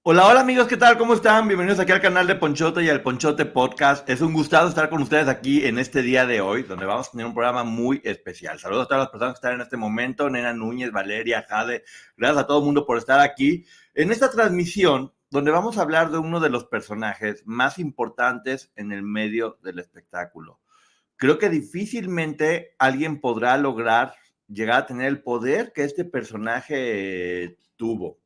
Hola, hola amigos, ¿qué tal? ¿Cómo están? Bienvenidos aquí al canal de Ponchote y al Ponchote Podcast. Es un gustazo estar con ustedes aquí en este día de hoy, donde vamos a tener un programa muy especial. Saludos a todas las personas que están en este momento, Nena Núñez, Valeria, Jade, gracias a todo el mundo por estar aquí en esta transmisión, donde vamos a hablar de uno de los personajes más importantes en el medio del espectáculo. Creo que difícilmente alguien podrá lograr llegar a tener el poder que este personaje tuvo.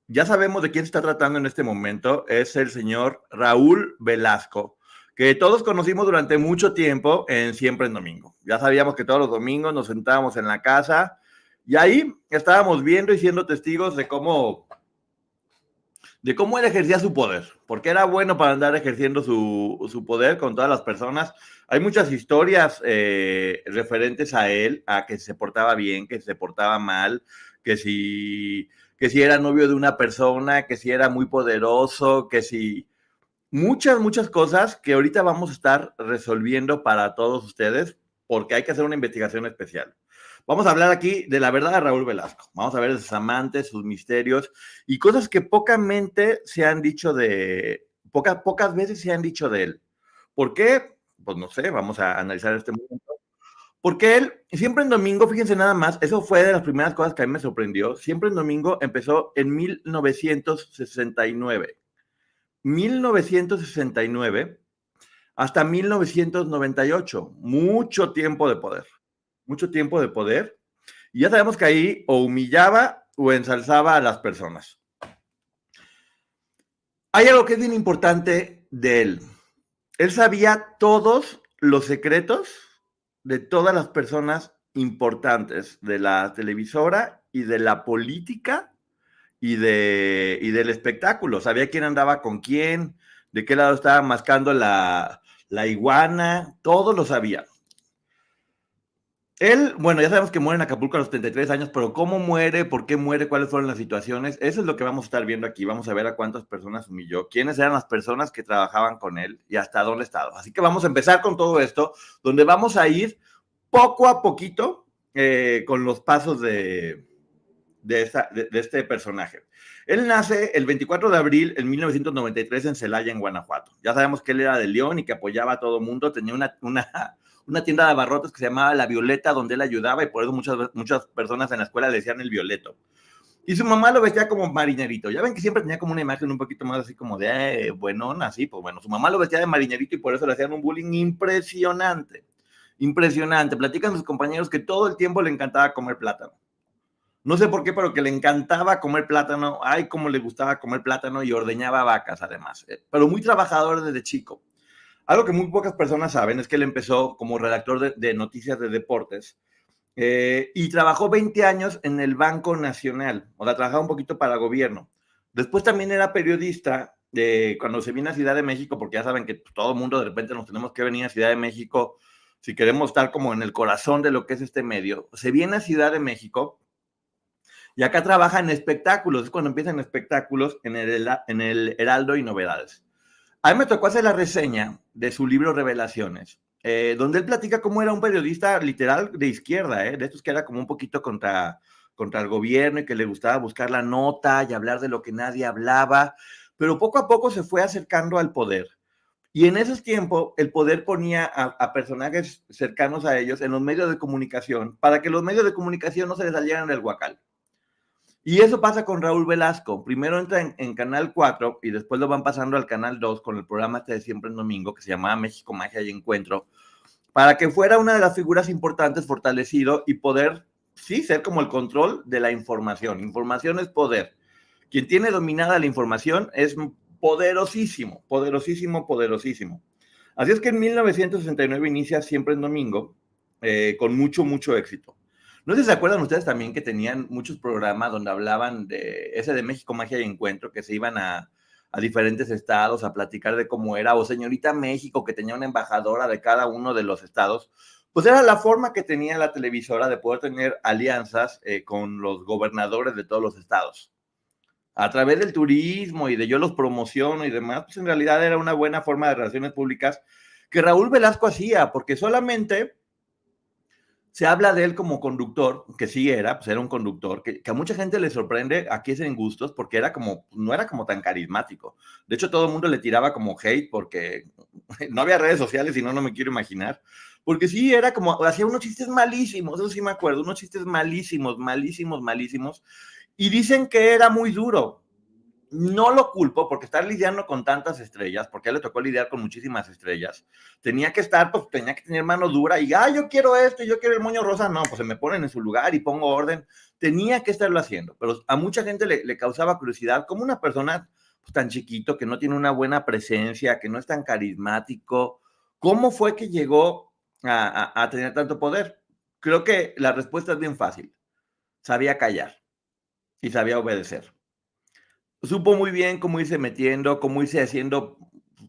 Ya sabemos de quién se está tratando en este momento, es el señor Raúl Velasco, que todos conocimos durante mucho tiempo en Siempre en Domingo. Ya sabíamos que todos los domingos nos sentábamos en la casa y ahí estábamos viendo y siendo testigos de cómo él ejercía su poder, porque era bueno para andar ejerciendo su poder con todas las personas. Hay muchas historias referentes a él, a que se portaba bien, que se portaba mal, que si, que si era novio de una persona, que si era muy poderoso, que si... Muchas cosas que ahorita vamos a estar resolviendo para todos ustedes, porque hay que hacer una investigación especial. Vamos a hablar aquí de la verdad de Raúl Velasco. Vamos a ver de sus amantes, sus misterios y cosas que pocamente se han dicho pocas veces se han dicho de él. ¿Por qué? Pues no sé, vamos a analizar este momento. Porque él, siempre en domingo, fíjense nada más, eso fue de las primeras cosas que a mí me sorprendió. Siempre en domingo empezó en 1969. 1969 hasta 1998. Mucho tiempo de poder. Y ya sabemos que ahí o humillaba o ensalzaba a las personas. Hay algo que es bien importante de él. Él sabía todos los secretos de todas las personas importantes de la televisora y de la política y del espectáculo. Sabía quién andaba con quién, de qué lado estaba mascando la iguana, todo lo sabía. Él, bueno, ya sabemos que muere en Acapulco a los 33 años, pero ¿cómo muere? ¿Por qué muere? ¿Cuáles fueron las situaciones? Eso es lo que vamos a estar viendo aquí. Vamos a ver a cuántas personas humilló, quiénes eran las personas que trabajaban con él y hasta dónde estaba. Así que vamos a empezar con todo esto, donde vamos a ir poco a poquito con los pasos de este personaje. Él nace el 24 de abril de 1993 en Celaya, en Guanajuato. Ya sabemos que él era de León y que apoyaba a todo mundo. Tenía una tienda de abarrotes que se llamaba La Violeta, donde él ayudaba y por eso muchas personas en la escuela le decían el Violeto. Y su mamá lo vestía como marinerito. Ya ven que siempre tenía como una imagen un poquito más así como de buenona, así. Pues bueno, su mamá lo vestía de marinerito y por eso le hacían un bullying impresionante. Impresionante. Platican sus compañeros que todo el tiempo le encantaba comer plátano. No sé por qué, pero que le encantaba comer plátano. Ay, cómo le gustaba comer plátano y ordeñaba vacas además. Pero muy trabajador desde chico. Algo que muy pocas personas saben es que él empezó como redactor de noticias de deportes y trabajó 20 años en el Banco Nacional. O sea, trabajaba un poquito para el gobierno. Después también era periodista cuando se vino a Ciudad de México, porque ya saben que todo el mundo de repente nos tenemos que venir a Ciudad de México si queremos estar como en el corazón de lo que es este medio. Se viene a Ciudad de México y acá trabaja en espectáculos, es cuando empiezan espectáculos en el Heraldo y Novedades. A mí me tocó hacer la reseña de su libro Revelaciones, donde él platica cómo era un periodista literal de izquierda, de estos que era como un poquito contra el gobierno y que le gustaba buscar la nota y hablar de lo que nadie hablaba, pero poco a poco se fue acercando al poder. Y en esos tiempos el poder ponía a personajes cercanos a ellos en los medios de comunicación para que los medios de comunicación no se les salieran del huacal. Y eso pasa con Raúl Velasco. Primero entra en Canal 4 y después lo van pasando al Canal 2 con el programa este de Siempre en Domingo que se llamaba México, Magia y Encuentro, para que fuera una de las figuras importantes, fortalecido y poder, sí, ser como el control de la información. Información es poder. Quien tiene dominada la información es poderosísimo, poderosísimo, poderosísimo. Así es que en 1969 inicia Siempre en Domingo con mucho éxito. No sé si se acuerdan ustedes también que tenían muchos programas donde hablaban de ese de México, Magia y Encuentro, que se iban a diferentes estados a platicar de cómo era, o Señorita México, que tenía una embajadora de cada uno de los estados. Pues era la forma que tenía la televisora de poder tener alianzas con los gobernadores de todos los estados. A través del turismo y de yo los promociono y demás, pues en realidad era una buena forma de relaciones públicas que Raúl Velasco hacía, porque solamente Se habla de él como conductor, que sí era, pues era un conductor, que a mucha gente le sorprende, aquí es en gustos, porque era como, no era como tan carismático. De hecho, todo el mundo le tiraba como hate porque no había redes sociales y no me quiero imaginar. Porque sí, era como, hacía unos chistes malísimos, eso sí me acuerdo, unos chistes malísimos, malísimos, malísimos. Y dicen que era muy duro. No lo culpo porque estar lidiando con tantas estrellas, porque a él le tocó lidiar con muchísimas estrellas, tenía que estar, pues tenía que tener mano dura y, yo quiero esto, yo quiero el moño rosa, no, pues se me ponen en su lugar y pongo orden, tenía que estarlo haciendo, pero a mucha gente le causaba curiosidad, como una persona pues, tan chiquito, que no tiene una buena presencia, que no es tan carismático, ¿cómo fue que llegó a tener tanto poder? Creo que la respuesta es bien fácil, sabía callar y sabía obedecer. Supo muy bien cómo irse metiendo, cómo irse haciendo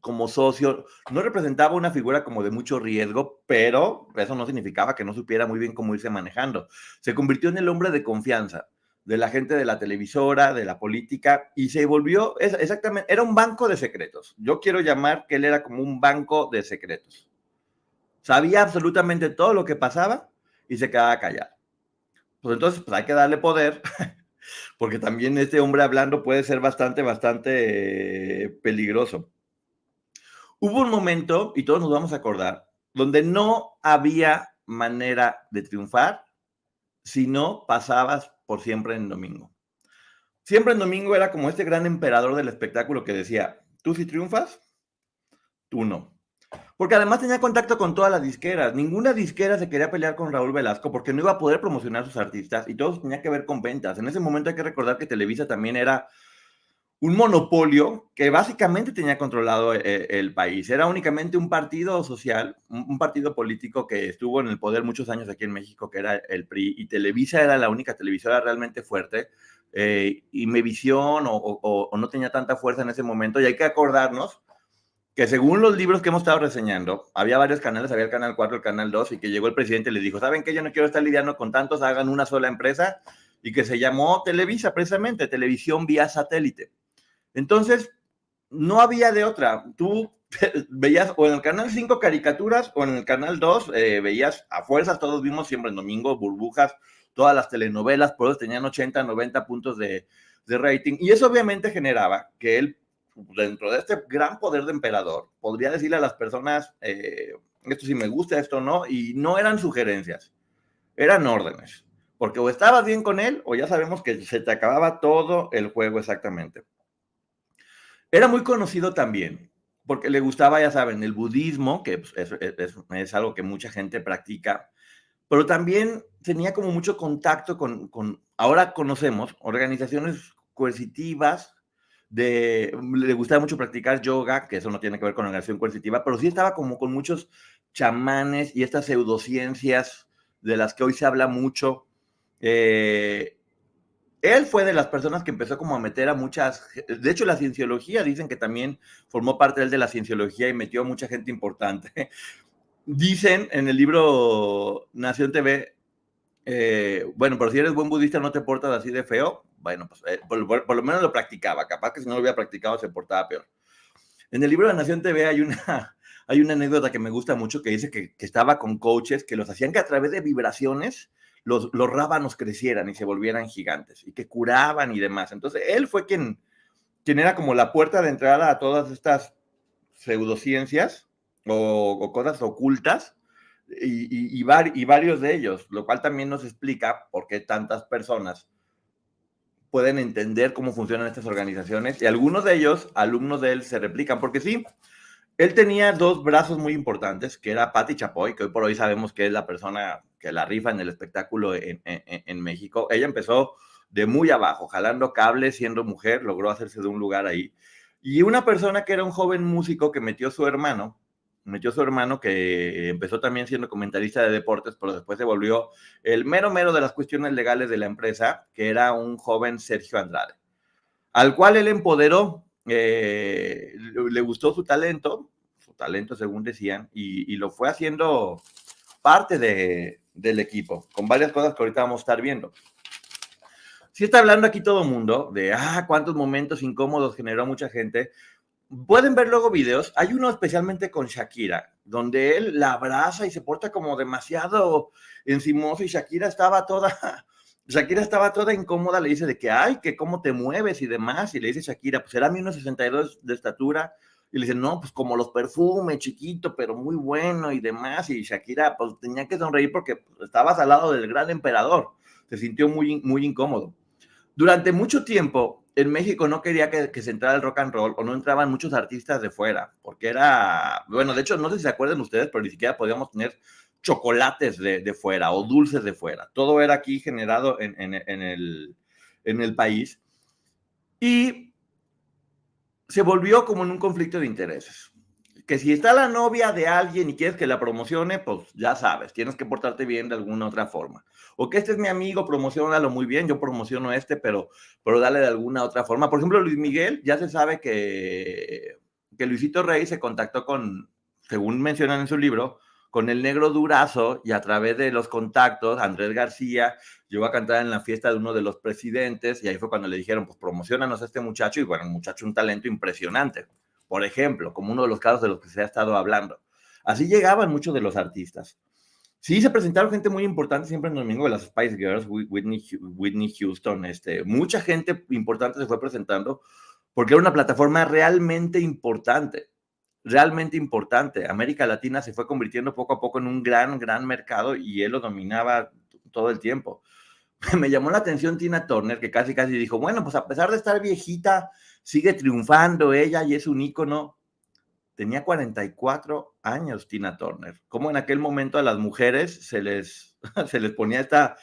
como socio. No representaba una figura como de mucho riesgo, pero eso no significaba que no supiera muy bien cómo irse manejando. Se convirtió en el hombre de confianza de la gente de la televisora, de la política, y se volvió exactamente, era un banco de secretos. Yo quiero llamar que él era como un banco de secretos. Sabía absolutamente todo lo que pasaba y se quedaba callado. Pues entonces, pues hay que darle poder porque también este hombre hablando puede ser bastante, bastante peligroso. Hubo un momento, y todos nos vamos a acordar, donde no había manera de triunfar si no pasabas por Siempre en Domingo. Siempre en Domingo era como este gran emperador del espectáculo que decía, tú si triunfas, tú no. Porque además tenía contacto con todas las disqueras. Ninguna disquera se quería pelear con Raúl Velasco porque no iba a poder promocionar sus artistas y todo tenía que ver con ventas. En ese momento hay que recordar que Televisa también era un monopolio que básicamente tenía controlado el país. Era únicamente un partido social, un partido político que estuvo en el poder muchos años aquí en México, que era el PRI, y Televisa era la única televisora realmente fuerte. Y Mevisión o no tenía tanta fuerza en ese momento. Y hay que acordarnos que según los libros que hemos estado reseñando, había varios canales, había el canal 4, el canal 2, y que llegó el presidente y les dijo, ¿saben qué? Yo no quiero estar lidiando con tantos, hagan una sola empresa, y que se llamó Televisa, precisamente, Televisión Vía Satélite. Entonces, no había de otra. Tú veías o en el canal 5 caricaturas o en el canal 2 veías a fuerzas, todos vimos Siempre en Domingo, Burbujas, todas las telenovelas, por eso tenían 80, 90 puntos de rating. Y eso obviamente generaba que él, dentro de este gran poder de emperador, podría decirle a las personas, esto sí me gusta, esto no, y no eran sugerencias, eran órdenes. Porque o estabas bien con él o ya sabemos que se te acababa todo el juego exactamente. Era muy conocido también, porque le gustaba, ya saben, el budismo, que pues, es algo que mucha gente practica, pero también tenía como mucho contacto ahora conocemos, organizaciones coercitivas, le gustaba mucho practicar yoga, que eso no tiene que ver con organización coercitiva, pero sí estaba como con muchos chamanes y estas pseudociencias de las que hoy se habla mucho. Él fue de las personas que empezó como a meter a muchas, de hecho la cienciología, dicen que también formó parte él de la cienciología y metió a mucha gente importante. Dicen en el libro Nación TV, bueno, pero si eres buen budista no te portas así de feo, bueno, pues por lo menos lo practicaba, capaz que si no lo hubiera practicado se portaba peor. En el libro de Nación TV hay una anécdota que me gusta mucho que dice que estaba con coaches que los hacían que a través de vibraciones los rábanos crecieran y se volvieran gigantes y que curaban y demás. Entonces, él fue quien era como la puerta de entrada a todas estas pseudociencias o cosas ocultas y varios de ellos, lo cual también nos explica por qué tantas personas pueden entender cómo funcionan estas organizaciones y algunos de ellos, alumnos de él, se replican, porque sí, él tenía dos brazos muy importantes, que era Patti Chapoy, que hoy por hoy sabemos que es la persona que la rifa en el espectáculo en México. Ella empezó de muy abajo, jalando cables, siendo mujer, logró hacerse de un lugar ahí. Y una persona que era un joven músico que metió su hermano que empezó también siendo comentarista de deportes, pero después se volvió el mero mero de las cuestiones legales de la empresa, que era un joven Sergio Andrade, al cual él empoderó, le gustó su talento según decían, y lo fue haciendo parte del equipo, con varias cosas que ahorita vamos a estar viendo. Sí está hablando aquí todo el mundo de, cuántos momentos incómodos generó mucha gente, Pueden ver luego videos. Hay uno especialmente con Shakira, donde él la abraza y se porta como demasiado encimoso y Shakira estaba toda incómoda, le dice de que, ay, que cómo te mueves y demás, y le dice Shakira, pues era 1,62 de estatura, y le dice, no, pues como los perfumes, chiquito, pero muy bueno y demás, y Shakira pues tenía que sonreír porque estabas al lado del gran emperador, se sintió muy, muy incómodo. Durante mucho tiempo, en México no quería que se entrara el rock and roll o no entraban muchos artistas de fuera, porque era, bueno, de hecho, no sé si se acuerdan ustedes, pero ni siquiera podíamos tener chocolates de fuera o dulces de fuera. Todo era aquí generado en el país y se volvió como en un conflicto de intereses. Que si está la novia de alguien y quieres que la promocione, pues ya sabes, tienes que portarte bien de alguna otra forma. O que este es mi amigo, promocionalo muy bien, yo promociono pero dale de alguna otra forma. Por ejemplo, Luis Miguel, ya se sabe que Luisito Rey se contactó con, según mencionan en su libro, con el Negro Durazo y a través de los contactos, Andrés García llegó a cantar en la fiesta de uno de los presidentes y ahí fue cuando le dijeron, pues promocionanos a este muchacho y bueno, el muchacho un talento impresionante, por ejemplo, como uno de los casos de los que se ha estado hablando. Así llegaban muchos de los artistas. Sí, se presentaron gente muy importante siempre en el domingo de las Spice Girls, Whitney Houston, mucha gente importante se fue presentando porque era una plataforma realmente importante. América Latina se fue convirtiendo poco a poco en un gran, gran mercado y él lo dominaba todo el tiempo. Me llamó la atención Tina Turner, que casi casi dijo, bueno, pues a pesar de estar viejita, sigue triunfando ella y es un ícono. Tenía 44 años Tina Turner. Como en aquel momento a las mujeres se les ponía esta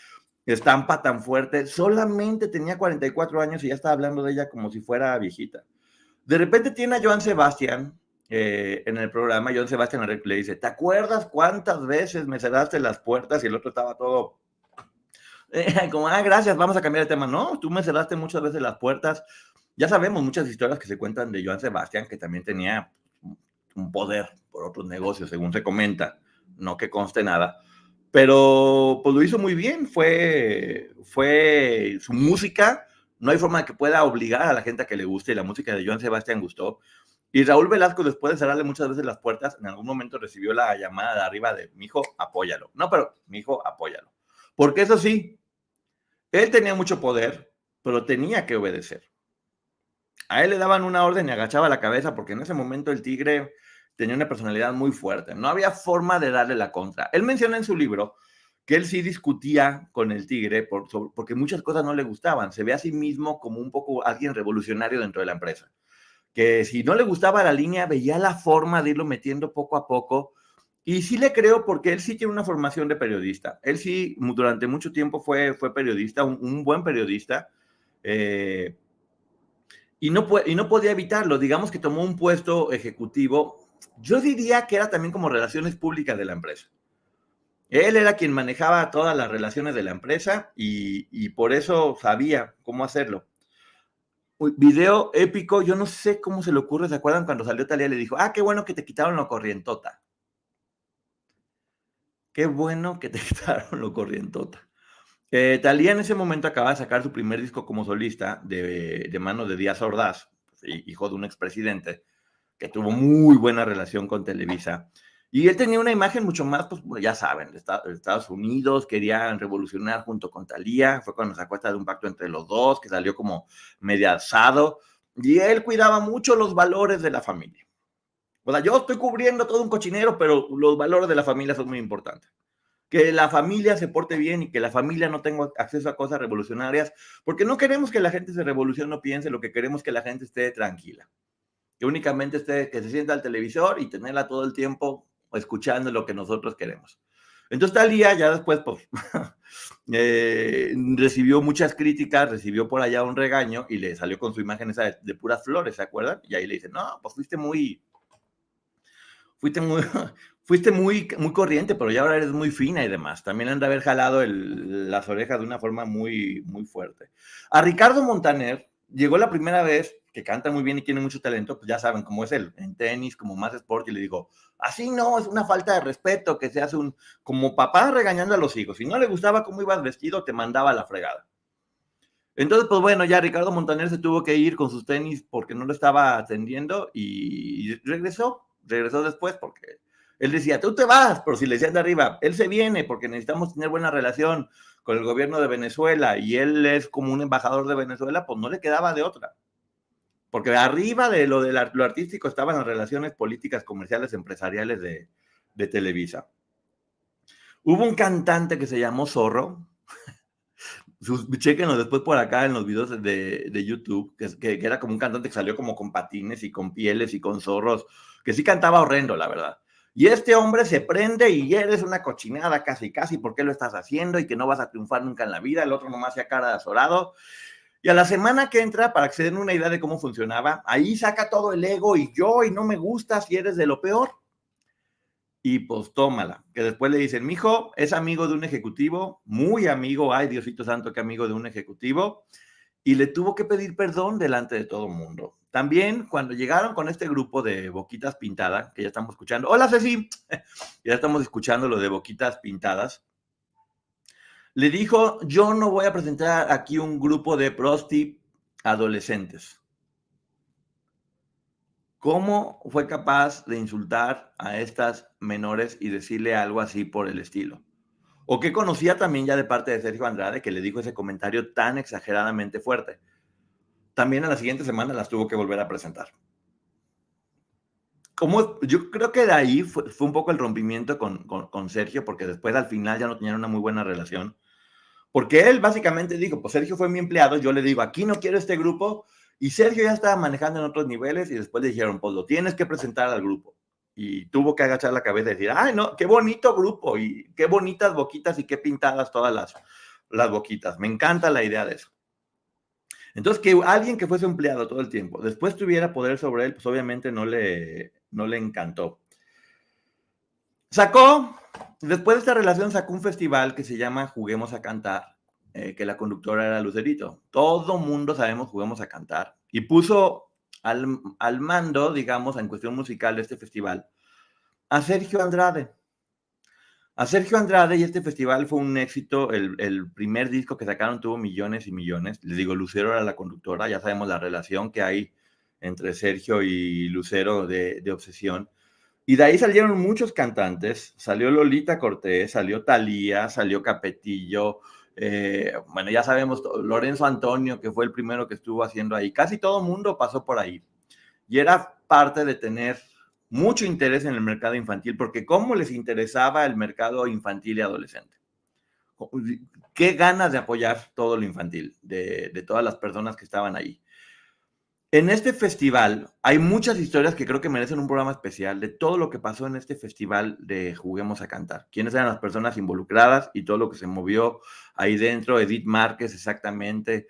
estampa tan fuerte. Solamente tenía 44 años y ya estaba hablando de ella como si fuera viejita. De repente tiene a Joan Sebastián en el programa. Joan Sebastián le dice, ¿te acuerdas cuántas veces me cerraste las puertas? Y el otro estaba todo como, gracias, vamos a cambiar de tema. No, tú me cerraste muchas veces las puertas. Ya sabemos muchas historias que se cuentan de Joan Sebastián, que también tenía un poder por otros negocios, según se comenta, no que conste nada, pero pues lo hizo muy bien, fue su música, no hay forma de que pueda obligar a la gente a que le guste, y la música de Joan Sebastián gustó, y Raúl Velasco, después de cerrarle muchas veces las puertas, en algún momento recibió la llamada de arriba de, mijo, apóyalo, no, pero, mijo, apóyalo, porque eso sí, él tenía mucho poder, pero tenía que obedecer. A él le daban una orden y agachaba la cabeza porque en ese momento el tigre tenía una personalidad muy fuerte. No había forma de darle la contra. Él menciona en su libro que él sí discutía con el tigre porque muchas cosas no le gustaban. Se ve a sí mismo como un poco alguien revolucionario dentro de la empresa. Que si no le gustaba la línea, veía la forma de irlo metiendo poco a poco. Y sí le creo porque él sí tiene una formación de periodista. Él sí durante mucho tiempo fue periodista, un buen periodista. Y no podía evitarlo. Digamos que tomó un puesto ejecutivo. Yo diría que era también como relaciones públicas de la empresa. Él era quien manejaba todas las relaciones de la empresa y por eso sabía cómo hacerlo. Video épico, yo no sé cómo se le ocurre, ¿se acuerdan cuando salió Talía y le dijo, qué bueno que te quitaron lo corrientota? Qué bueno que te quitaron lo corrientota. Talía en ese momento acaba de sacar su primer disco como solista de manos de Díaz Ordaz, hijo de un expresidente, que tuvo muy buena relación con Televisa. Y él tenía una imagen mucho más, pues ya saben, de Estados Unidos, querían revolucionar junto con Thalía, fue cuando sacó esta de un pacto entre los dos, que salió como medio alzado, y él cuidaba mucho los valores de la familia. O sea, yo estoy cubriendo todo un cochinero, pero los valores de la familia son muy importantes. Que la familia se porte bien y que la familia no tenga acceso a cosas revolucionarias, porque no queremos que la gente se revolucione, no piense, lo que queremos es que la gente esté tranquila, que únicamente que se sienta al televisor y tenerla todo el tiempo escuchando lo que nosotros queremos. Entonces Talía ya después pues, recibió muchas críticas, recibió por allá un regaño y le salió con su imagen esa de puras flores, ¿se acuerdan? Y ahí le dicen, no, pues fuiste muy, fuiste muy corriente, pero ya ahora eres muy fina y demás. También han de haber jalado las orejas de una forma muy, muy fuerte. A Ricardo Montaner llegó la primera vez, que canta muy bien y tiene mucho talento, pues ya saben cómo es él, en tenis, como más sport, y le digo, así no, es una falta de respeto que seas como papá regañando a los hijos. Si no le gustaba cómo ibas vestido, te mandaba a la fregada. Entonces, pues bueno, ya Ricardo Montaner se tuvo que ir con sus tenis porque no lo estaba atendiendo y regresó después porque él decía, tú te vas, pero si le decían de arriba, él se viene porque necesitamos tener buena relación con el gobierno de Venezuela y él es como un embajador de Venezuela, pues no le quedaba de otra. Porque arriba de lo artístico estaban las relaciones políticas, comerciales, empresariales de Televisa. Hubo un cantante que se llamó Zorro, chéquenlo después por acá en los videos de YouTube, que era como un cantante que salió como con patines y con pieles y con zorros, que sí cantaba horrendo, la verdad. Y este hombre se prende y eres una cochinada casi, casi, ¿por qué lo estás haciendo? Y que no vas a triunfar nunca en la vida. El otro nomás hacía cara de azorado. Y a la semana que entra, para que se den una idea de cómo funcionaba, ahí saca todo el ego y yo, y no me gustas y eres de lo peor. Y pues tómala, que después le dicen, mijo, es amigo de un ejecutivo, muy amigo, ay Diosito santo, que amigo de un ejecutivo, y le tuvo que pedir perdón delante de todo el mundo. También cuando llegaron con este grupo de Boquitas Pintadas, que ya estamos escuchando, hola Ceci, ya estamos escuchando lo de Boquitas Pintadas, le dijo, yo no voy a presentar aquí un grupo de prosti adolescentes. ¿Cómo fue capaz de insultar a estas menores y decirle algo así por el estilo? O qué conocía también ya de parte de Sergio Andrade, que le dijo ese comentario tan exageradamente fuerte. También a la siguiente semana las tuvo que volver a presentar. Como, yo creo que de ahí fue un poco el rompimiento con Sergio, porque después al final ya no tenían una muy buena relación. Porque él básicamente dijo, pues Sergio fue mi empleado, yo le digo, aquí no quiero este grupo, y Sergio ya estaba manejando en otros niveles, y después le dijeron, pues lo tienes que presentar al grupo. Y tuvo que agachar la cabeza y decir, ay, no, qué bonito grupo, y qué bonitas boquitas, y qué pintadas todas las boquitas. Me encanta la idea de eso. Entonces, que alguien que fuese empleado todo el tiempo, después tuviera poder sobre él, pues obviamente no le encantó. Después de esta relación, sacó un festival que se llama Juguemos a Cantar, que la conductora era Lucerito. Todo mundo sabemos Juguemos a Cantar. Y puso al mando, digamos, en cuestión musical de este festival, a Sergio Andrade. A Sergio Andrade, y este festival fue un éxito. El primer disco que sacaron tuvo millones y millones. Les digo, Lucero era la conductora, ya sabemos la relación que hay entre Sergio y Lucero de obsesión. Y de ahí salieron muchos cantantes, salió Lolita Cortés, salió Thalía, salió Capetillo, bueno, ya sabemos, Lorenzo Antonio, que fue el primero que estuvo haciendo ahí, casi todo el mundo pasó por ahí. Y era parte de tener mucho interés en el mercado infantil, porque cómo les interesaba el mercado infantil y adolescente. Qué ganas de apoyar todo lo infantil, de todas las personas que estaban ahí. En este festival hay muchas historias que creo que merecen un programa especial de todo lo que pasó en este festival de Juguemos a Cantar. Quiénes eran las personas involucradas y todo lo que se movió ahí dentro. Edith Márquez, exactamente.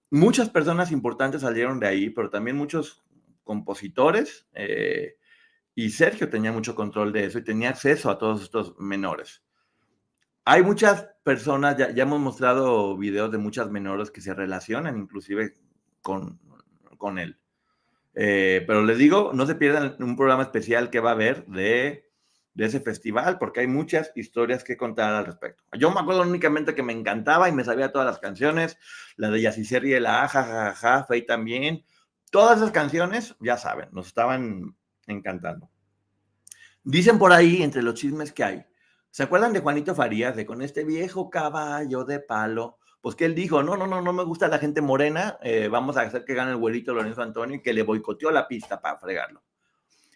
Muchas personas importantes salieron de ahí, pero también muchos compositores. Y Sergio tenía mucho control de eso y tenía acceso a todos estos menores. Hay muchas personas, ya hemos mostrado videos de muchas menores que se relacionan inclusive con él. Pero les digo, no se pierdan un programa especial que va a haber de ese festival, porque hay muchas historias que contar al respecto. Yo me acuerdo únicamente que me encantaba y me sabía todas las canciones, la de Yacicer y el Aja, jajaja, Fey también. Todas esas canciones, ya saben, nos estaban encantando. Dicen por ahí, entre los chismes que hay, ¿se acuerdan de Juanito Farías, de con este viejo caballo de palo? Pues que él dijo, no me gusta la gente morena, vamos a hacer que gane el güerito Lorenzo Antonio, y que le boicoteó la pista para fregarlo.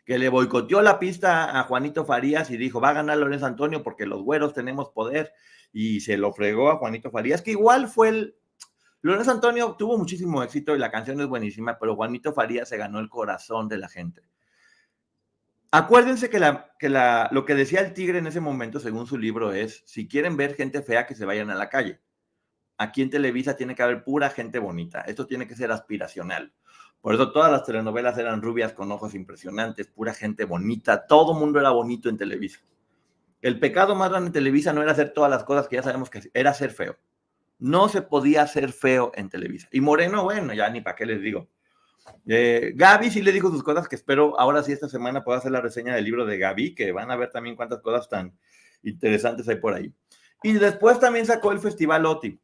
Que le boicoteó la pista a Juanito Farías y dijo, va a ganar Lorenzo Antonio porque los güeros tenemos poder, y se lo fregó a Juanito Farías, que igual fue Lorenzo Antonio tuvo muchísimo éxito y la canción es buenísima, pero Juanito Farías se ganó el corazón de la gente. Acuérdense que lo que decía el tigre en ese momento, según su libro, es, si quieren ver gente fea, que se vayan a la calle. Aquí en Televisa tiene que haber pura gente bonita. Esto tiene que ser aspiracional. Por eso todas las telenovelas eran rubias con ojos impresionantes, pura gente bonita. Todo mundo era bonito en Televisa. El pecado más grande en Televisa no era hacer todas las cosas que ya sabemos que era ser feo. No se podía ser feo en Televisa. Y Moreno, bueno, ya ni para qué les digo. Gaby sí le dijo sus cosas, que espero ahora sí esta semana pueda hacer la reseña del libro de Gaby, que van a ver también cuántas cosas tan interesantes hay por ahí. Y después también sacó el Festival OTI,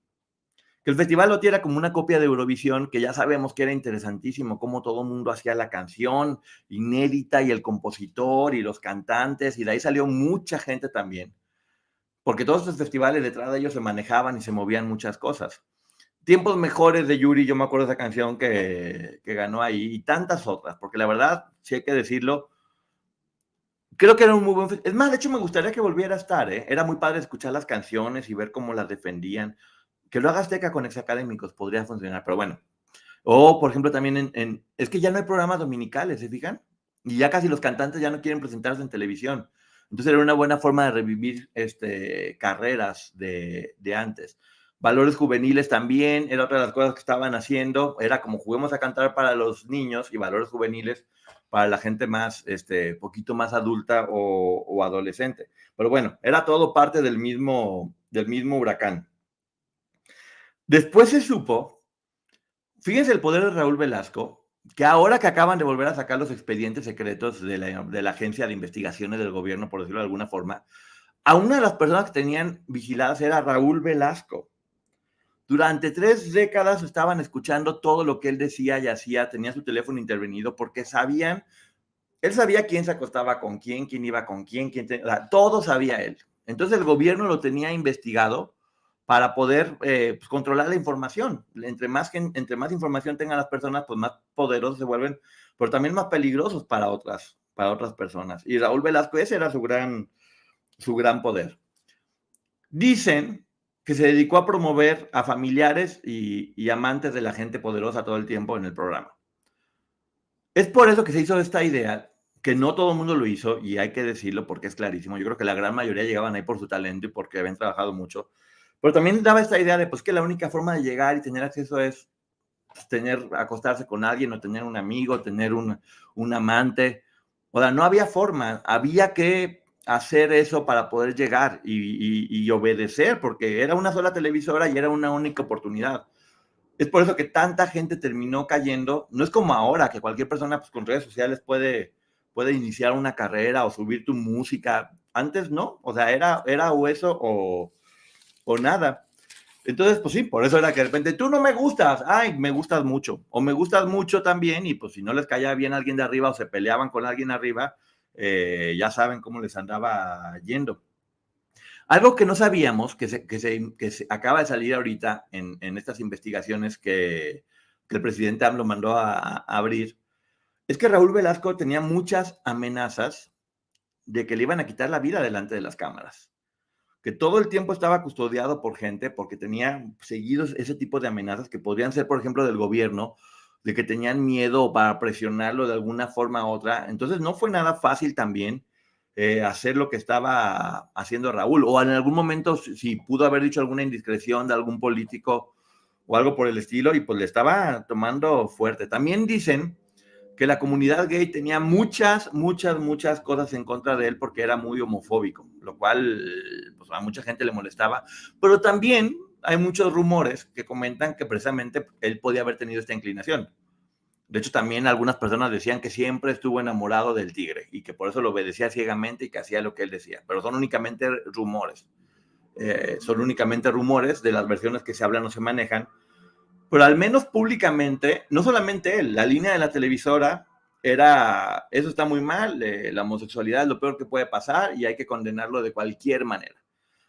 que el Festival OTI era como una copia de Eurovisión, que ya sabemos que era interesantísimo, cómo todo el mundo hacía la canción inédita y el compositor y los cantantes, y de ahí salió mucha gente también, porque todos estos festivales detrás de ellos se manejaban y se movían muchas cosas. Tiempos mejores de Yuri, yo me acuerdo de esa canción que ganó ahí, y tantas otras, porque la verdad, si hay que decirlo, creo que era un muy buen festival. Es más, de hecho me gustaría que volviera a estar, ¿eh? Era muy padre escuchar las canciones y ver cómo las defendían. Que lo haga Azteca con Exacadémicos podría funcionar, pero bueno. O, por ejemplo, también es que ya no hay programas dominicales, ¿se fijan? Y ya casi los cantantes ya no quieren presentarse en televisión. Entonces era una buena forma de revivir carreras de antes. Valores juveniles también, era otra de las cosas que estaban haciendo. Era como juguemos a cantar para los niños y valores juveniles para la gente más, poquito más adulta o adolescente. Pero bueno, era todo parte del mismo huracán. Después se supo, fíjense el poder de Raúl Velasco, que ahora que acaban de volver a sacar los expedientes secretos de la Agencia de Investigaciones del Gobierno, por decirlo de alguna forma, a una de las personas que tenían vigiladas era Raúl Velasco. Durante 3 décadas estaban escuchando todo lo que él decía y hacía, tenía su teléfono intervenido porque sabían, él sabía quién se acostaba con quién iba con quién, todo sabía él. Entonces el gobierno lo tenía investigado para poder pues, controlar la información. Entre más información tengan las personas, pues más poderosos se vuelven, pero también más peligrosos para otras personas. Y Raúl Velasco, ese era su gran poder. Dicen que se dedicó a promover a familiares y amantes de la gente poderosa todo el tiempo en el programa. Es por eso que se hizo esta idea, que no todo el mundo lo hizo, y hay que decirlo porque es clarísimo. Yo creo que la gran mayoría llegaban ahí por su talento y porque habían trabajado mucho. Pero también daba esta idea de pues, que la única forma de llegar y tener acceso es pues, acostarse con alguien o tener un amigo, tener un amante. O sea, no había forma, había que hacer eso para poder llegar y obedecer, porque era una sola televisora y era una única oportunidad. Es por eso que tanta gente terminó cayendo. No es como ahora, que cualquier persona pues, con redes sociales puede iniciar una carrera o subir tu música. Antes no, o sea, era o eso o nada. Entonces, pues sí, por eso era que de repente, tú no me gustas, ay, me gustas mucho, o me gustas mucho también, y pues si no les caía bien a alguien de arriba o se peleaban con alguien arriba, ya saben cómo les andaba yendo. Algo que no sabíamos, que se acaba de salir ahorita en estas investigaciones que el presidente AMLO mandó a abrir, es que Raúl Velasco tenía muchas amenazas de que le iban a quitar la vida delante de las cámaras, que todo el tiempo estaba custodiado por gente porque tenía seguidos ese tipo de amenazas que podrían ser, por ejemplo, del gobierno, de que tenían miedo para presionarlo de alguna forma u otra. Entonces no fue nada fácil también hacer lo que estaba haciendo Raúl, o en algún momento si pudo haber dicho alguna indiscreción de algún político o algo por el estilo, y pues le estaba tomando fuerte. También dicen que la comunidad gay tenía muchas cosas en contra de él porque era muy homofóbico, lo cual pues, a mucha gente le molestaba, pero también hay muchos rumores que comentan que precisamente él podía haber tenido esta inclinación. De hecho, también algunas personas decían que siempre estuvo enamorado del tigre y que por eso lo obedecía ciegamente y que hacía lo que él decía, pero son únicamente rumores. Son únicamente rumores, de las versiones que se hablan o se manejan, pero al menos públicamente, no solamente él, la línea de la televisora era, eso está muy mal, la homosexualidad es lo peor que puede pasar y hay que condenarlo de cualquier manera.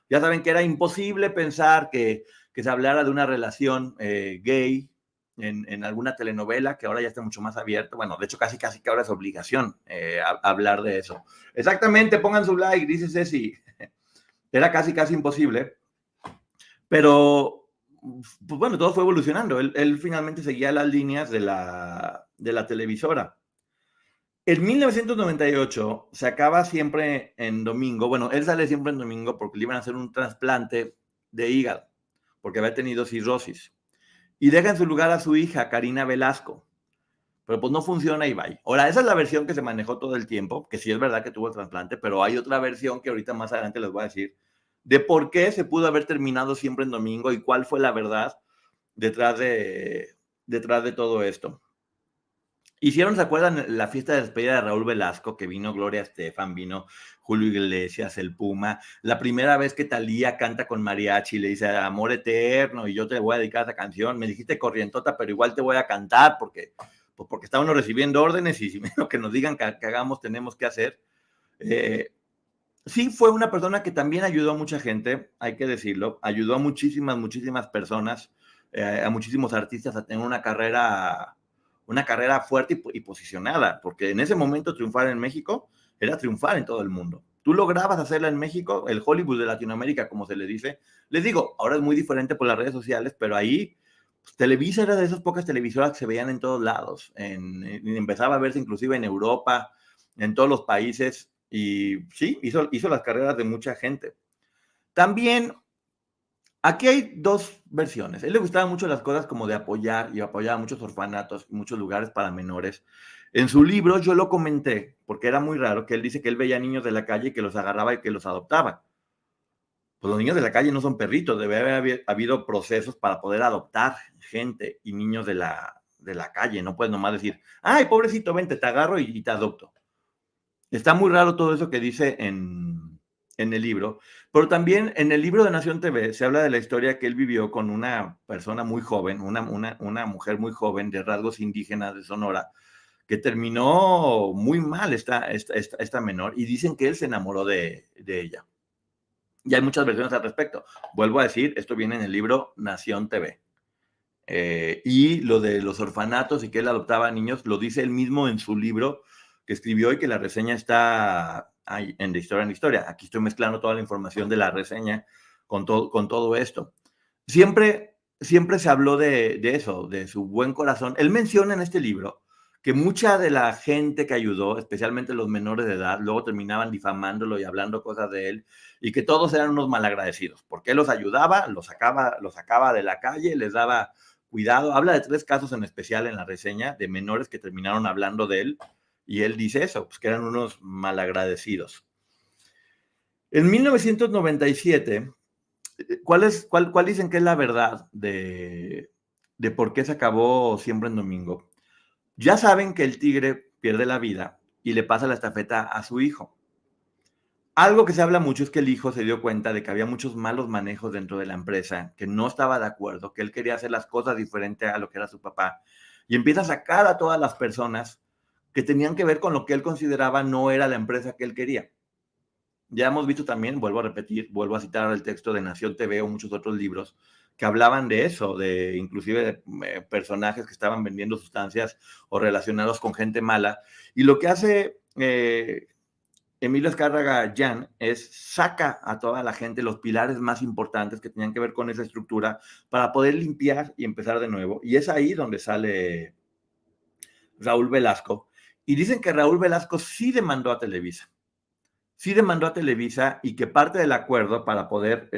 Ya saben que era imposible pensar que se hablara de una relación gay en alguna telenovela, que ahora ya está mucho más abierto. Bueno, de hecho casi que ahora es obligación hablar de eso. Exactamente, pongan su like, dice Ceci. Era casi imposible, pero pues bueno, todo fue evolucionando. Él finalmente seguía las líneas de la televisora. En 1998 se acaba siempre en domingo. Bueno, él sale siempre en domingo porque le iban a hacer un trasplante de hígado, porque había tenido cirrosis. Y deja en su lugar a su hija, Karina Velasco. Pero pues no funciona y bye. Ahora, esa es la versión que se manejó todo el tiempo, que sí es verdad que tuvo el trasplante, pero hay otra versión que ahorita más adelante les voy a decir, de por qué se pudo haber terminado siempre en domingo y cuál fue la verdad detrás de todo esto. Hicieron, ¿se acuerdan? La fiesta de despedida de Raúl Velasco, que vino Gloria Estefan, vino Julio Iglesias, el Puma. La primera vez que Thalía canta con mariachi, le dice amor eterno, y yo te voy a dedicar a esa canción. Me dijiste corrientota, pero igual te voy a cantar porque, pues porque está uno recibiendo órdenes y si lo que nos digan que hagamos tenemos que hacer. Sí, fue una persona que también ayudó a mucha gente, hay que decirlo. Ayudó a muchísimas personas, a muchísimos artistas a tener una carrera fuerte y posicionada, porque en ese momento triunfar en México era triunfar en todo el mundo. Tú lograbas hacerla en México, el Hollywood de Latinoamérica, como se le dice. Les digo, ahora es muy diferente por las redes sociales, pero ahí pues, Televisa era de esas pocas televisoras que se veían en todos lados. Empezaba a verse inclusive en Europa, en todos los países, y sí, hizo las carreras de mucha gente. También aquí hay dos versiones. A él le gustaban mucho las cosas como de apoyar y apoyaba a muchos orfanatos y muchos lugares para menores. En su libro yo lo comenté, porque era muy raro, que él dice que él veía niños de la calle y que los agarraba y que los adoptaba. Pues los niños de la calle no son perritos, debe haber habido procesos para poder adoptar gente y niños de la calle. No puedes nomás decir, ay, pobrecito, vente, te agarro y te adopto. Está muy raro todo eso que dice en el libro, pero también en el libro de Nación TV se habla de la historia que él vivió con una persona muy joven, una mujer muy joven de rasgos indígenas de Sonora, que terminó muy mal esta menor, y dicen que él se enamoró de ella. Y hay muchas versiones al respecto. Vuelvo a decir, esto viene en el libro Nación TV. Y lo de los orfanatos y que él adoptaba niños, lo dice él mismo en su libro que escribió y que la reseña está ahí, en De Historia en Historia. Aquí estoy mezclando toda la información de la reseña con todo esto. Siempre se habló de eso, de su buen corazón. Él menciona en este libro que mucha de la gente que ayudó, especialmente los menores de edad, luego terminaban difamándolo y hablando cosas de él, y que todos eran unos malagradecidos, porque él los ayudaba, los sacaba de la calle, les daba cuidado. Habla de 3 casos en especial en la reseña de menores que terminaron hablando de él, y él dice eso, pues que eran unos malagradecidos. En 1997, ¿cuál dicen que es la verdad de por qué se acabó Siempre en Domingo? Ya saben que el tigre pierde la vida y le pasa la estafeta a su hijo. Algo que se habla mucho es que el hijo se dio cuenta de que había muchos malos manejos dentro de la empresa, que no estaba de acuerdo, que él quería hacer las cosas diferente a lo que era su papá, y empieza a sacar a todas las personas que tenían que ver con lo que él consideraba no era la empresa que él quería. Ya hemos visto también, vuelvo a repetir, vuelvo a citar el texto de Nación TV o muchos otros libros que hablaban de eso, de inclusive de personajes que estaban vendiendo sustancias o relacionados con gente mala. Y lo que hace Emilio Azcárraga Jan saca a toda la gente los pilares más importantes que tenían que ver con esa estructura para poder limpiar y empezar de nuevo. Y es ahí donde sale Raúl Velasco. Y dicen que Raúl Velasco sí demandó a Televisa. Sí demandó a Televisa y que parte del acuerdo para poder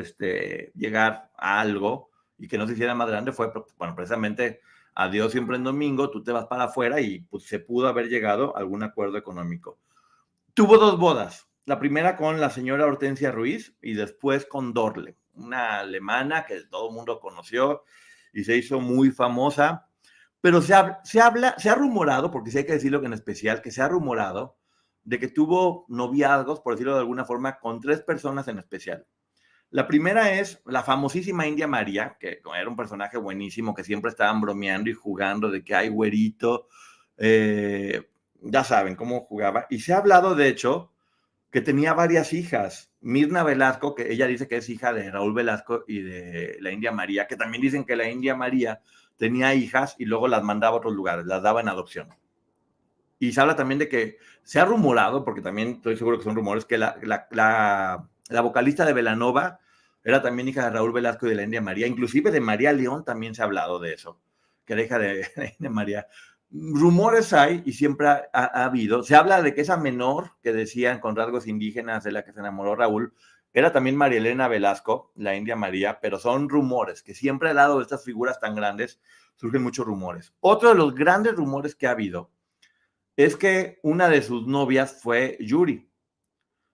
llegar a algo y que no se hiciera más grande fue, bueno, precisamente adiós Siempre en Domingo, tú te vas para afuera y pues, se pudo haber llegado a algún acuerdo económico. Tuvo 2 bodas. La primera con la señora Hortensia Ruiz y después con Dorle, una alemana que todo el mundo conoció y se hizo muy famosa. Pero se ha rumorado, porque sí hay que decirlo en especial, que se ha rumorado de que tuvo noviazgos, por decirlo de alguna forma, con 3 personas en especial. La primera es la famosísima India María, que era un personaje buenísimo, que siempre estaban bromeando y jugando de que hay güerito, ya saben cómo jugaba. Y se ha hablado, de hecho, que tenía varias hijas. Mirna Velasco, que ella dice que es hija de Raúl Velasco y de la India María, que también dicen que la India María tenía hijas y luego las mandaba a otros lugares, las daba en adopción. Y se habla también de que se ha rumorado, porque también estoy seguro que son rumores, que la vocalista de Belanova era también hija de Raúl Velasco y de la India María, inclusive de María León también se ha hablado de eso, que era hija de la India María. Rumores hay y siempre ha habido. Se habla de que esa menor que decían con rasgos indígenas de la que se enamoró Raúl era también María Elena Velasco, la India María, pero son rumores, que siempre al lado de estas figuras tan grandes surgen muchos rumores. Otro de los grandes rumores que ha habido es que una de sus novias fue Yuri,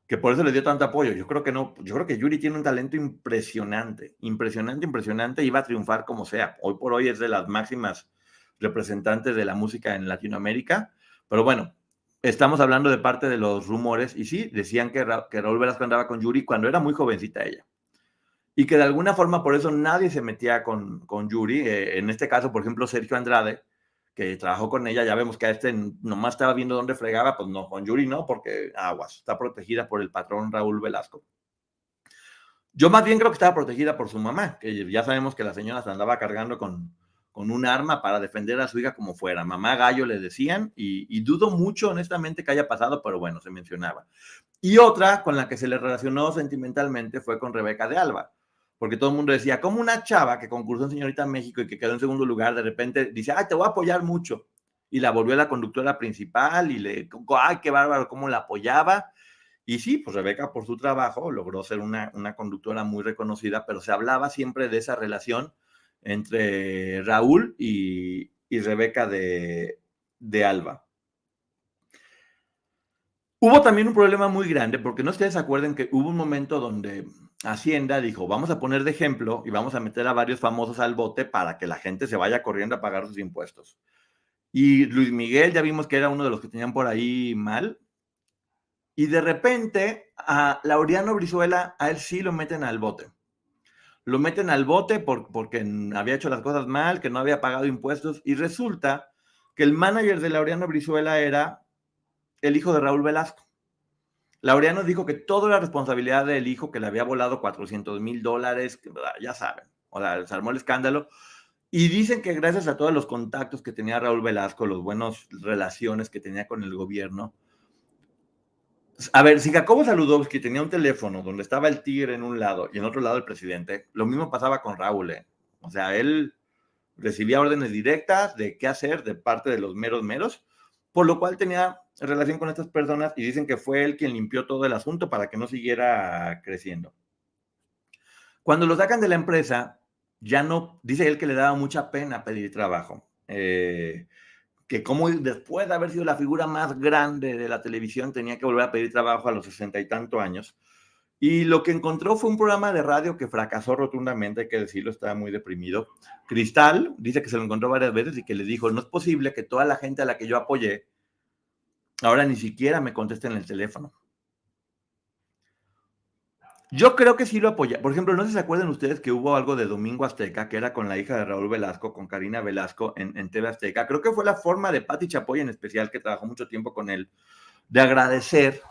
que por eso le dio tanto apoyo. Yo creo que no, yo creo que Yuri tiene un talento impresionante, impresionante, iba a triunfar como sea. Hoy por hoy es de las máximas representantes de la música en Latinoamérica. Pero bueno, estamos hablando de parte de los rumores, y sí, decían que Raúl Velasco andaba con Yuri cuando era muy jovencita ella. Y que de alguna forma por eso nadie se metía con Yuri. En este caso, por ejemplo, Sergio Andrade, que trabajó con ella, ya vemos que a este nomás estaba viendo dónde fregaba, pues no, con Yuri no, porque aguas, está protegida por el patrón Raúl Velasco. Yo más bien creo que estaba protegida por su mamá, que ya sabemos que la señora se andaba cargando con un arma para defender a su hija como fuera. Mamá gallo le decían, y dudo mucho honestamente que haya pasado, pero bueno, se mencionaba. Y otra con la que se le relacionó sentimentalmente fue con Rebeca de Alba, porque todo el mundo decía, como una chava que concursó en Señorita México y que quedó en segundo lugar, de repente dice, ay, te voy a apoyar mucho. Y la volvió la conductora principal y le, ay, qué bárbaro, cómo la apoyaba. Y sí, pues Rebeca por su trabajo logró ser una conductora muy reconocida, pero se hablaba siempre de esa relación entre Raúl y Rebeca de Alba. Hubo también un problema muy grande, porque no ustedes se acuerden que hubo un momento donde Hacienda dijo, vamos a poner de ejemplo y vamos a meter a varios famosos al bote para que la gente se vaya corriendo a pagar sus impuestos. Y Luis Miguel ya vimos que era uno de los que tenían por ahí mal. Y de repente a Laureano Brizuela, a él sí lo meten al bote. Lo meten al bote porque había hecho las cosas mal, que no había pagado impuestos. Y resulta que el manager de Laureano Brizuela era el hijo de Raúl Velasco. Laureano dijo que todo era responsabilidad del hijo, que le había volado $400,000, ya saben, o sea, se armó el escándalo. Y dicen que gracias a todos los contactos que tenía Raúl Velasco, las buenas relaciones que tenía con el gobierno. A ver, si Jacobo Saludowski tenía un teléfono donde estaba el tigre en un lado y en otro lado el presidente, lo mismo pasaba con Raúl. O sea, él recibía órdenes directas de qué hacer de parte de los meros meros, por lo cual tenía relación con estas personas y dicen que fue él quien limpió todo el asunto para que no siguiera creciendo. Cuando lo sacan de la empresa, ya no, dice él que le daba mucha pena pedir trabajo. Que como después de haber sido la figura más grande de la televisión tenía que volver a pedir trabajo a los 60 y tanto años. Y lo que encontró fue un programa de radio que fracasó rotundamente, hay que decirlo, estaba muy deprimido. Cristal dice que se lo encontró varias veces y que le dijo, no es posible que toda la gente a la que yo apoyé ahora ni siquiera me conteste en el teléfono. Yo creo que sí lo apoya. Por ejemplo, no sé si se acuerdan ustedes que hubo algo de Domingo Azteca, que era con la hija de Raúl Velasco, con Karina Velasco en TV Azteca. Creo que fue la forma de Pati Chapoy en especial, que trabajó mucho tiempo con él, de agradecer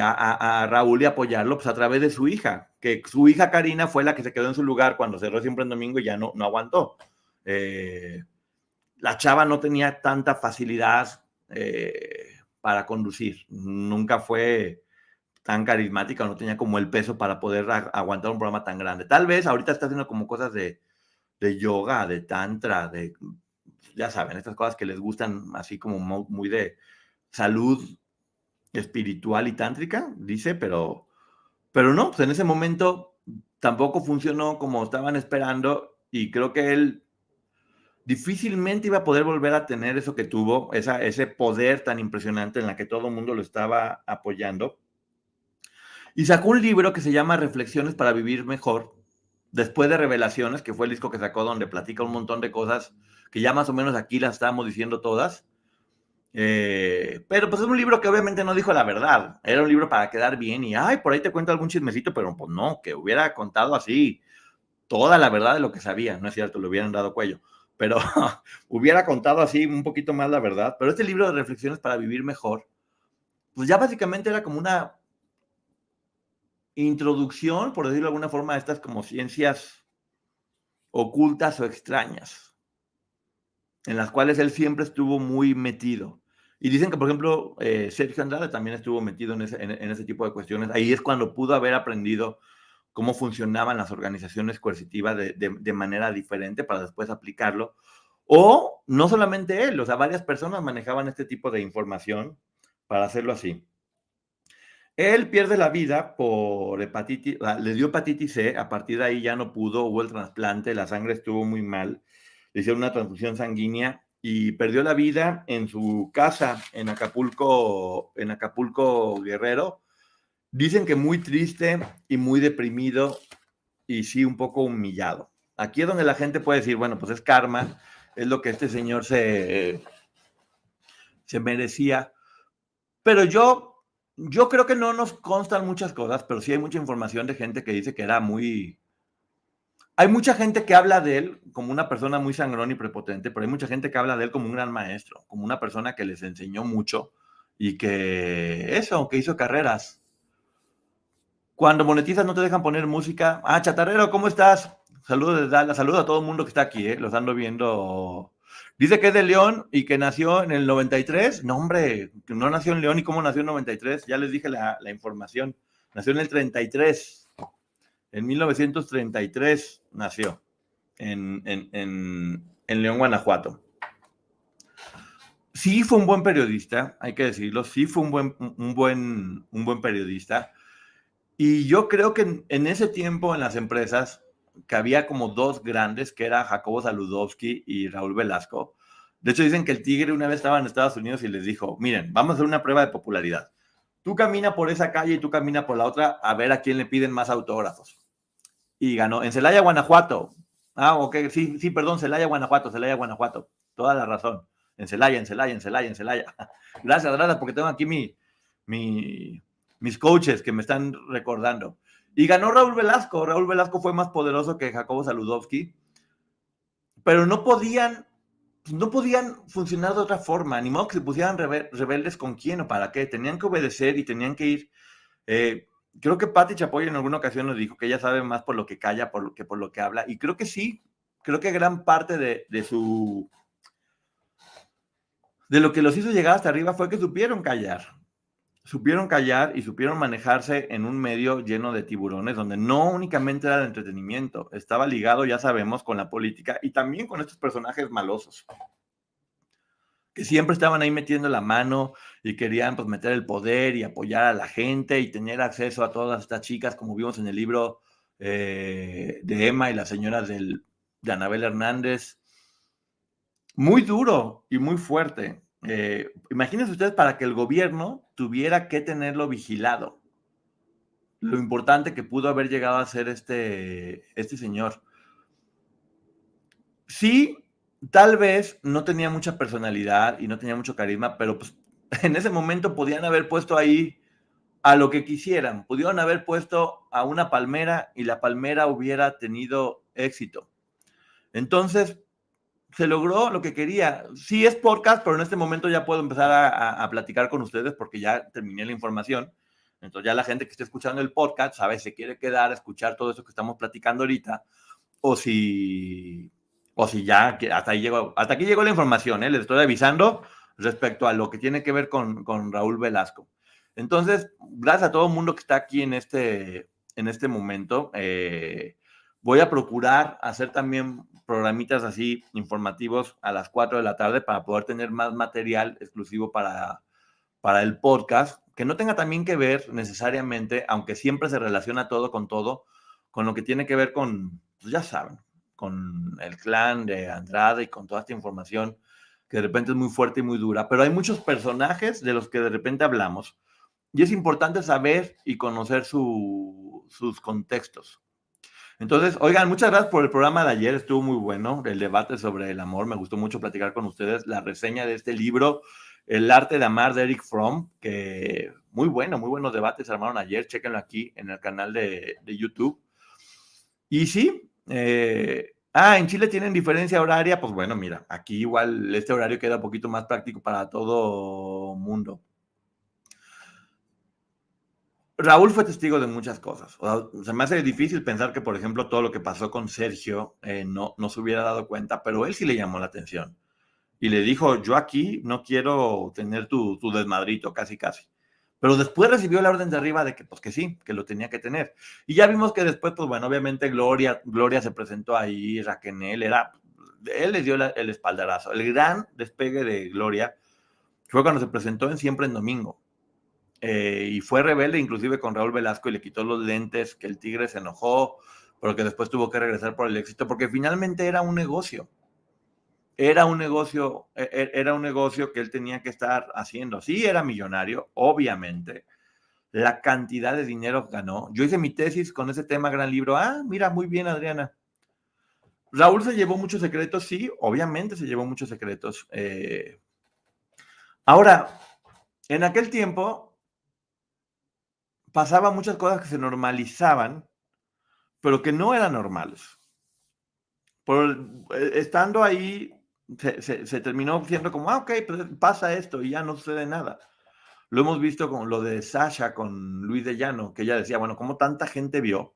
a Raúl y apoyarlo pues, a través de su hija, que su hija Karina fue la que se quedó en su lugar cuando cerró Siempre en Domingo y ya no aguantó. La chava no tenía tanta facilidad para conducir, nunca fue tan carismática, no tenía como el peso para poder aguantar un programa tan grande. Tal vez ahorita está haciendo como cosas de yoga, de tantra, de, ya saben, estas cosas que les gustan así como muy de salud espiritual y tántrica, dice, pero no, pues en ese momento tampoco funcionó como estaban esperando y creo que él difícilmente iba a poder volver a tener eso que tuvo, ese poder tan impresionante en la que todo el mundo lo estaba apoyando. Y sacó un libro que se llama Reflexiones para Vivir Mejor, después de Revelaciones, que fue el disco que sacó donde platica un montón de cosas que ya más o menos aquí las estábamos diciendo todas. Pero pues es un libro que obviamente no dijo la verdad, era un libro para quedar bien y, ay, por ahí te cuento algún chismecito, pero pues no, que hubiera contado así toda la verdad de lo que sabía, no es cierto, le hubieran dado cuello, pero hubiera contado así un poquito más la verdad. Pero este libro de Reflexiones para Vivir Mejor, pues ya básicamente era como una introducción, por decirlo de alguna forma, a estas como ciencias ocultas o extrañas, en las cuales él siempre estuvo muy metido. Y dicen que, por ejemplo, Sergio Andrade también estuvo metido en ese tipo de cuestiones. Ahí es cuando pudo haber aprendido cómo funcionaban las organizaciones coercitivas de manera diferente para después aplicarlo. O no solamente él, o sea, varias personas manejaban este tipo de información para hacerlo así. Él pierde la vida por hepatitis, le dio hepatitis C, a partir de ahí ya no pudo, hubo el trasplante, la sangre estuvo muy mal, le hicieron una transfusión sanguínea y perdió la vida en su casa en Acapulco, Guerrero. Dicen que muy triste y muy deprimido y sí un poco humillado. Aquí es donde la gente puede decir, bueno, pues es karma, es lo que este señor se merecía. Pero yo creo que no nos constan muchas cosas, pero sí hay mucha información de gente que dice que era muy... Hay mucha gente que habla de él como una persona muy sangrón y prepotente, pero hay mucha gente que habla de él como un gran maestro, como una persona que les enseñó mucho y que hizo carreras. Cuando monetizas no te dejan poner música. Ah, Chatarrero, ¿cómo estás? Saludos desde Dallas, saludos a todo el mundo que está aquí, los ando viendo. Dice que es de León y que nació en el 93. No, hombre, que no nació en León. ¿Y cómo nació en 93? Ya les dije la información. Nació en el 33. En 1933 nació en León, Guanajuato. Sí fue un buen periodista, hay que decirlo. Sí fue un buen periodista. Y yo creo que en ese tiempo en las empresas, que había como dos grandes, que era Jacobo Saludowski y Raúl Velasco. De hecho, dicen que el Tigre una vez estaba en Estados Unidos y les dijo, miren, vamos a hacer una prueba de popularidad. Tú camina por esa calle y tú camina por la otra a ver a quién le piden más autógrafos. Y ganó en Celaya, Guanajuato. Ah, ok, sí, perdón, Celaya, Guanajuato. Toda la razón. En Celaya. Gracias, porque tengo aquí mis coaches que me están recordando. Y ganó Raúl Velasco. Raúl Velasco fue más poderoso que Jacobo Saludowski, pero no podían funcionar de otra forma, ni modo que se pusieran rebeldes con quién o para qué. Tenían que obedecer y tenían que ir. Creo que Pati Chapoy en alguna ocasión nos dijo que ella sabe más por lo que calla que por lo que habla, y creo que sí. Creo que gran parte de lo que los hizo llegar hasta arriba fue que supieron callar y supieron manejarse en un medio lleno de tiburones, donde no únicamente era el entretenimiento, estaba ligado, ya sabemos, con la política y también con estos personajes malosos, que siempre estaban ahí metiendo la mano y querían pues meter el poder y apoyar a la gente y tener acceso a todas estas chicas, como vimos en el libro de Emma y las señoras de Anabel Hernández. Muy duro y muy fuerte. Imagínense ustedes para que el gobierno tuviera que tenerlo vigilado. Lo importante que pudo haber llegado a ser este señor. Sí, tal vez no tenía mucha personalidad y no tenía mucho carisma, pero pues en ese momento podían haber puesto ahí a lo que quisieran. Pudieron haber puesto a una palmera y la palmera hubiera tenido éxito. Entonces, se logró lo que quería. Sí es podcast, pero en este momento ya puedo empezar a platicar con ustedes porque ya terminé la información. Entonces ya la gente que esté escuchando el podcast sabe si quiere quedar a escuchar todo eso que estamos platicando ahorita o si ya hasta aquí llegó la información. Les estoy avisando respecto a lo que tiene que ver con Raúl Velasco. Entonces, gracias a todo el mundo que está aquí en este momento. Voy a procurar hacer también programitas así informativos a las 4 de la tarde para poder tener más material exclusivo para el podcast, que no tenga también que ver necesariamente, aunque siempre se relaciona todo, con lo que tiene que ver con, pues ya saben, con el clan de Andrade y con toda esta información que de repente es muy fuerte y muy dura, pero hay muchos personajes de los que de repente hablamos y es importante saber y conocer sus contextos. Entonces, oigan, muchas gracias por el programa de ayer, estuvo muy bueno, el debate sobre el amor, me gustó mucho platicar con ustedes, la reseña de este libro, El arte de amar, de Eric Fromm, que muy buenos debates se armaron ayer, chéquenlo aquí en el canal de YouTube. Y sí, en Chile tienen diferencia horaria, pues bueno, mira, aquí igual este horario queda un poquito más práctico para todo mundo. Raúl fue testigo de muchas cosas. O sea, se me hace difícil pensar que, por ejemplo, todo lo que pasó con Sergio no se hubiera dado cuenta, pero él sí le llamó la atención. Y le dijo, yo aquí no quiero tener tu desmadrito, casi. Pero después recibió la orden de arriba de que, pues que sí, que lo tenía que tener. Y ya vimos que después, pues bueno, obviamente Gloria se presentó ahí, Raquel, él les dio el espaldarazo. El gran despegue de Gloria fue cuando se presentó en Siempre en Domingo. Y fue rebelde inclusive con Raúl Velasco y le quitó los lentes, que el Tigre se enojó, pero que después tuvo que regresar por el éxito, porque finalmente era un negocio. Era un negocio que él tenía que estar haciendo. Sí, era millonario, obviamente. La cantidad de dinero ganó. Yo hice mi tesis con ese tema, gran libro. Ah, mira, muy bien, Adriana. Raúl se llevó muchos secretos, sí, obviamente se llevó muchos secretos. Ahora, en aquel tiempo pasaban muchas cosas que se normalizaban, pero que no eran normales. Estando ahí, se terminó siendo como, ok, pues pasa esto y ya no sucede nada. Lo hemos visto con lo de Sasha, con Luis de Llano, que ella decía, bueno, ¿cómo tanta gente vio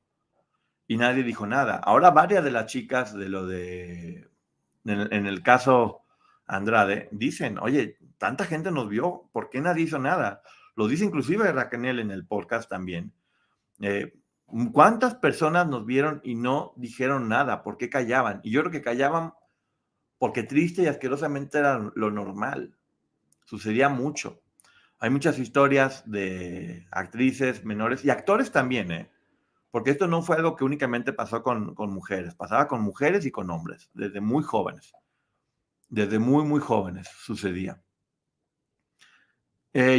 y nadie dijo nada? Ahora varias de las chicas de lo de, en el caso Andrade, dicen, oye, tanta gente nos vio, ¿por qué nadie hizo nada? Lo dice inclusive Raquel en el podcast también. ¿Cuántas personas nos vieron y no dijeron nada? ¿Por qué callaban? Y yo creo que callaban porque triste y asquerosamente era lo normal. Sucedía mucho. Hay muchas historias de actrices menores y actores también, ¿eh? Porque esto no fue algo que únicamente pasó con mujeres, pasaba con mujeres y con hombres, desde muy jóvenes. Desde muy, muy jóvenes sucedía.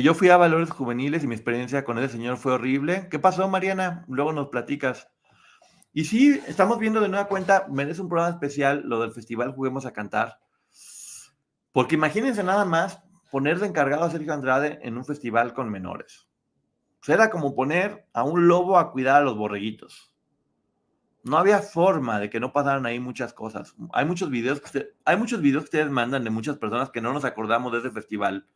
Yo fui a Valores Juveniles y mi experiencia con ese señor fue horrible. ¿Qué pasó, Mariana? Luego nos platicas. Y sí, estamos viendo de nueva cuenta, merece un programa especial lo del festival Juguemos a Cantar. Porque imagínense nada más poner de encargado a Sergio Andrade en un festival con menores. Pues era como poner a un lobo a cuidar a los borreguitos. No había forma de que no pasaran ahí muchas cosas. Hay muchos videos que ustedes mandan de muchas personas que no nos acordamos de ese festival.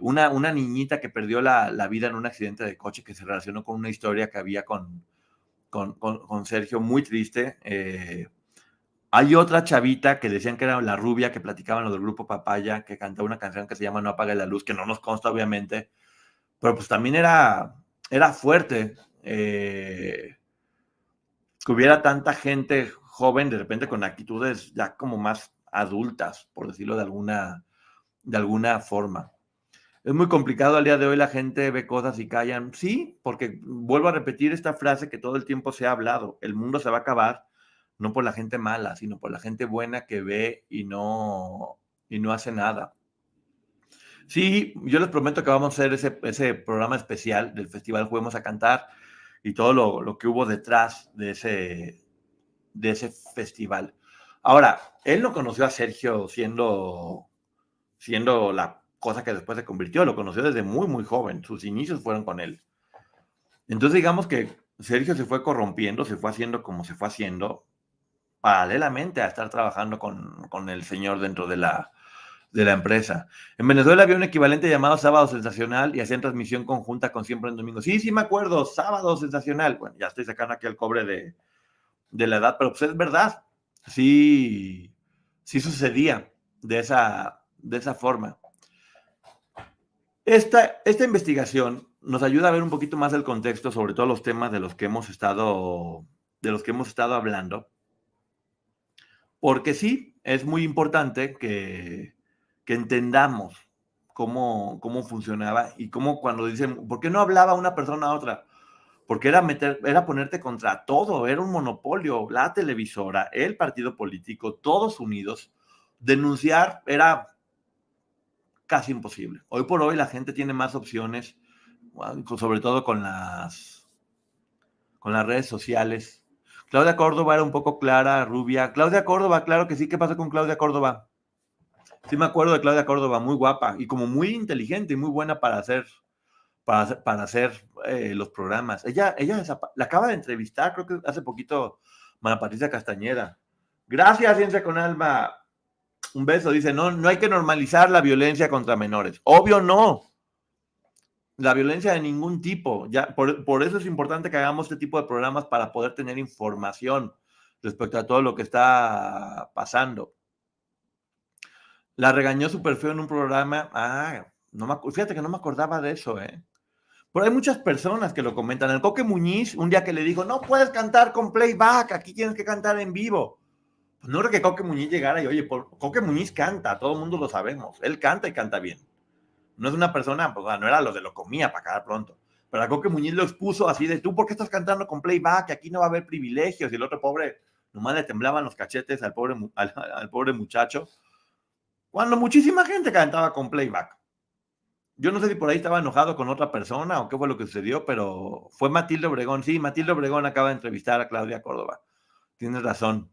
Una niñita que perdió la vida en un accidente de coche que se relacionó con una historia que había con Sergio, muy triste. Hay otra chavita que decían que era la rubia que platicaban lo del grupo Papaya, que cantaba una canción que se llama No apague la luz, que no nos consta obviamente, pero pues también era fuerte que hubiera tanta gente joven de repente con actitudes ya como más adultas, por decirlo de alguna forma. Es muy complicado al día de hoy, la gente ve cosas y callan. Sí, porque vuelvo a repetir esta frase que todo el tiempo se ha hablado, el mundo se va a acabar no por la gente mala, sino por la gente buena que ve y no hace nada. Sí, yo les prometo que vamos a hacer ese programa especial del Festival Juguemos a Cantar y todo lo que hubo detrás de ese festival. Ahora, él no conoció a Sergio siendo la cosa que después se convirtió, lo conoció desde muy, muy joven, sus inicios fueron con él. Entonces digamos que Sergio se fue corrompiendo, se fue haciendo como se fue haciendo, paralelamente a estar trabajando con el señor dentro de la empresa. En Venezuela había un equivalente llamado Sábado Sensacional y hacían transmisión conjunta con Siempre en Domingo. Sí, me acuerdo, Sábado Sensacional. Bueno, ya estoy sacando aquí el cobre de la edad, pero pues es verdad. Sí sucedía de esa forma. Esta investigación nos ayuda a ver un poquito más el contexto sobre todos los temas de los que hemos estado hablando, porque sí, es muy importante que entendamos cómo funcionaba y cómo cuando dicen, ¿por qué no hablaba una persona a otra? Porque era ponerte contra todo, era un monopolio, la televisora, el partido político, todos unidos. Denunciar era casi imposible. Hoy por hoy la gente tiene más opciones, sobre todo con las redes sociales. Claudia Córdoba era un poco clara, rubia. Claudia Córdoba, claro que sí. ¿Qué pasó con Claudia Córdoba? Sí me acuerdo de Claudia Córdoba, muy guapa y como muy inteligente y muy buena para hacer los programas. Ella la acaba de entrevistar, creo que hace poquito, María Patricia Castañeda. Gracias, Ciencia con Alma. Un beso, dice, no hay que normalizar la violencia contra menores. Obvio no. La violencia de ningún tipo. Ya, por eso es importante que hagamos este tipo de programas para poder tener información respecto a todo lo que está pasando. La regañó súper feo en un programa. Fíjate que no me acordaba de eso, ¿eh? Pero hay muchas personas que lo comentan. El Coque Muñiz, un día que le dijo, no puedes cantar con playback, aquí tienes que cantar en vivo. Pues no creo que Coque Muñiz llegara y, oye, Coque Muñiz canta, todo el mundo lo sabemos. Él canta y canta bien. No es una persona, pues no era lo de lo comía para acabar pronto. Pero a Coque Muñiz lo expuso así de, ¿tú por qué estás cantando con playback? Aquí no va a haber privilegios. Y el otro pobre, nomás le temblaban los cachetes al pobre muchacho. Cuando muchísima gente cantaba con playback. Yo no sé si por ahí estaba enojado con otra persona o qué fue lo que sucedió, pero fue Matilde Obregón. Sí, Matilde Obregón acaba de entrevistar a Claudia Córdoba. Tienes razón.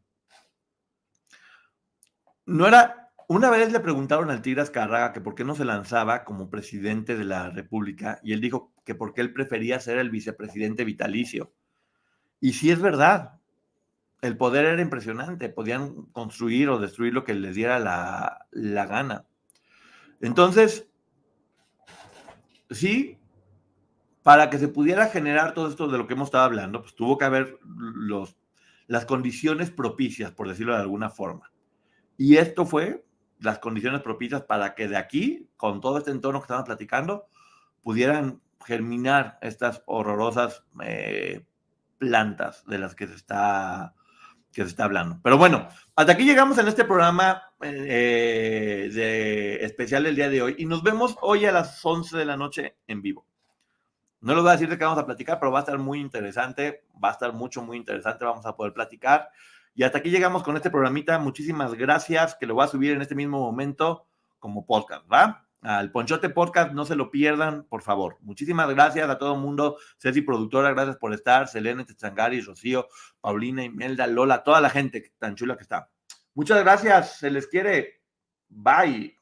No era, una vez le preguntaron al Tigre Azcárraga que por qué no se lanzaba como presidente de la República y él dijo que porque él prefería ser el vicepresidente vitalicio. Y sí es verdad, el poder era impresionante, podían construir o destruir lo que les diera la gana. Entonces, sí, para que se pudiera generar todo esto de lo que hemos estado hablando, pues tuvo que haber las condiciones propicias, por decirlo de alguna forma. Y esto fue las condiciones propicias para que de aquí, con todo este entorno que estamos platicando, pudieran germinar estas horrorosas plantas de las que se está hablando. Pero bueno, hasta aquí llegamos en este programa de especial del día de hoy y nos vemos hoy a las 11 de la noche en vivo. No les voy a decir de qué vamos a platicar, pero va a estar muy interesante, va a estar muy interesante, vamos a poder platicar. Y hasta aquí llegamos con este programita. Muchísimas gracias, que lo voy a subir en este mismo momento como podcast, ¿va? Al Ponchote Podcast, no se lo pierdan, por favor. Muchísimas gracias a todo el mundo. Ceci, productora, gracias por estar. Selene, Techangari, Rocío, Paulina, Imelda, Lola, toda la gente tan chula que está. Muchas gracias, se les quiere. Bye.